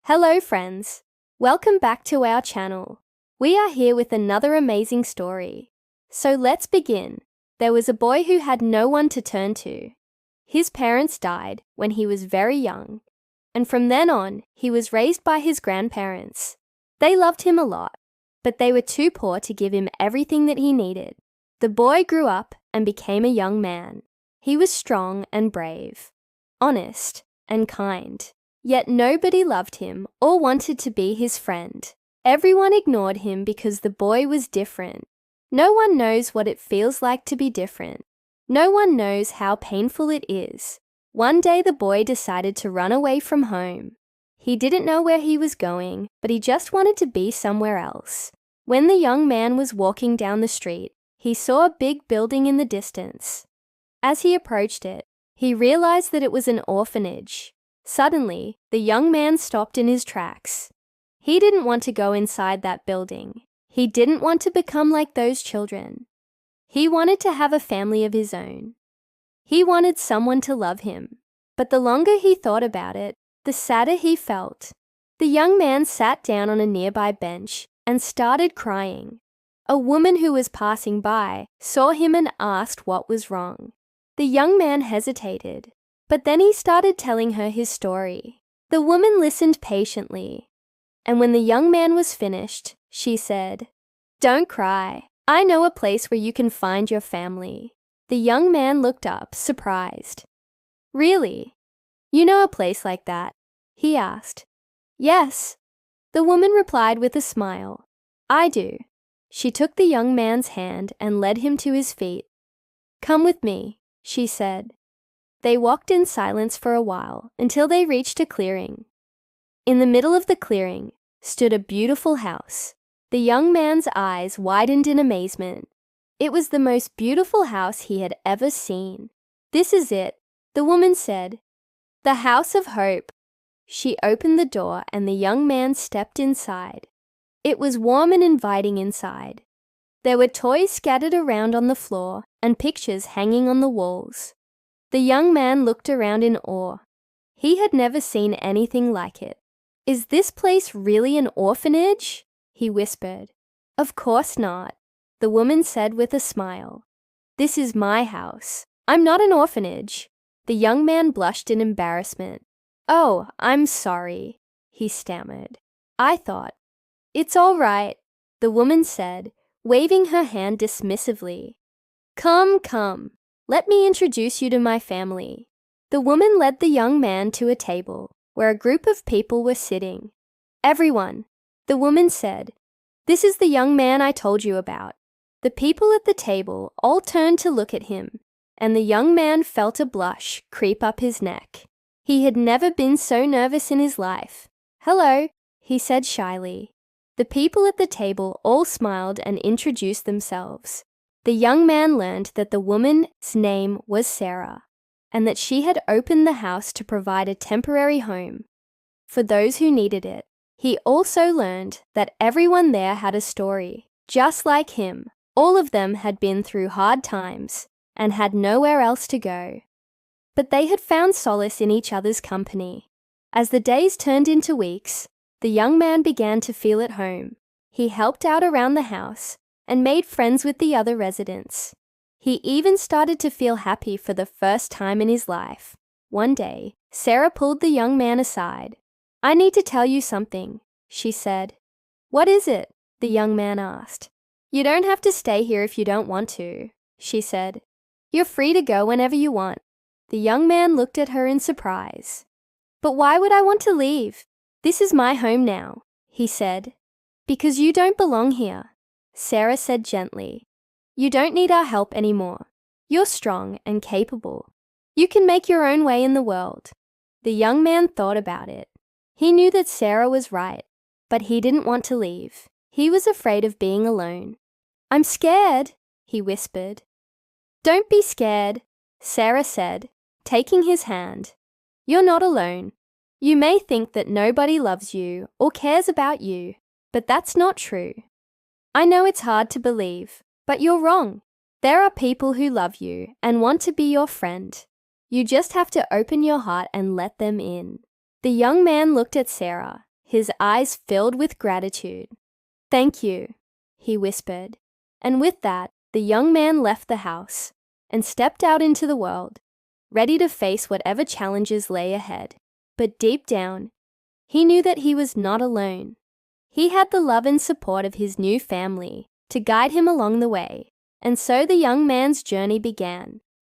Hello friends, welcome back to our channel. We are here with another amazing story. So let's begin. There was a boy who had no one to turn to. His parents died when he was very young, and from then on, he was raised by his grandparents. They loved him a lot, but they were too poor to give him everything that he needed. The boy grew up and became a young man. He was strong and brave, honest and kind. Yet nobody loved him or wanted to be his friend. Everyone ignored him because the boy was different. No one knows what it feels like to be different. No one knows how painful it is. One day the boy decided to run away from home. He didn't know where he was going, but he just wanted to be somewhere else. When the young man was walking down the street, he saw a big building in the distance. As he approached it, he realized that it was an orphanage. Suddenly, the young man stopped in his tracks. He didn't want to go inside that building. He didn't want to become like those children. He wanted to have a family of his own. He wanted someone to love him. But the longer he thought about it, the sadder he felt. The young man sat down on a nearby bench and started crying. A woman who was passing by saw him and asked what was wrong. The young man hesitated. But then he started telling her his story. The woman listened patiently, and when the young man was finished, she said, "Don't cry. I know a place where you can find your family." The young man looked up, surprised. "Really? You know a place like that?" he asked. "Yes," the woman replied with a smile. "I do." She took the young man's hand and led him to his feet. "Come with me," she said. They walked in silence for a while until they reached a clearing. In the middle of the clearing stood a beautiful house. The young man's eyes widened in amazement. It was the most beautiful house he had ever seen. "This is it," the woman said. "The House of Hope." She opened the door and the young man stepped inside. It was warm and inviting inside. There were toys scattered around on the floor and pictures hanging on the walls. The young man looked around in awe. He had never seen anything like it. "Is this place really an orphanage?" he whispered. "Of course not," the woman said with a smile. "This is my house. I'm not an orphanage." The young man blushed in embarrassment. "Oh, I'm sorry," he stammered. "I thought." "It's all right," the woman said, waving her hand dismissively. "Come, come. Let me introduce you to my family." The woman led the young man to a table where a group of people were sitting. "Everyone," the woman said, "this is the young man I told you about." The people at the table all turned to look at him, and the young man felt a blush creep up his neck. He had never been so nervous in his life. "Hello," he said shyly. The people at the table all smiled and introduced themselves. The young man learned that the woman's name was Sarah, and that she had opened the house to provide a temporary home for those who needed it. He also learned that everyone there had a story, just like him. All of them had been through hard times and had nowhere else to go. But they had found solace in each other's company. As the days turned into weeks, the young man began to feel at home. He helped out around the house and made friends with the other residents. He even started to feel happy for the first time in his life. One day, Sarah pulled the young man aside. "I need to tell you something," she said. "What is it?" the young man asked. "You don't have to stay here if you don't want to," she said. "You're free to go whenever you want." The young man looked at her in surprise. "But why would I want to leave? This is my home now," he said. "Because you don't belong here," Sarah said gently. "You don't need our help anymore. You're strong and capable. You can make your own way in the world." The young man thought about it. He knew that Sarah was right, but he didn't want to leave. He was afraid of being alone. "I'm scared," he whispered. "Don't be scared," Sarah said, taking his hand. "You're not alone. You may think that nobody loves you or cares about you, but that's not true. I know it's hard to believe, but you're wrong. There are people who love you and want to be your friend. You just have to open your heart and let them in." The young man looked at Sarah. his eyes filled with gratitude. "Thank you," he whispered. And with that, the young man left the house and stepped out into the world, ready to face whatever challenges lay ahead. But deep down, he knew that he was not alone. He had the love and support of his new family to guide him along the way, and so the young man's journey began.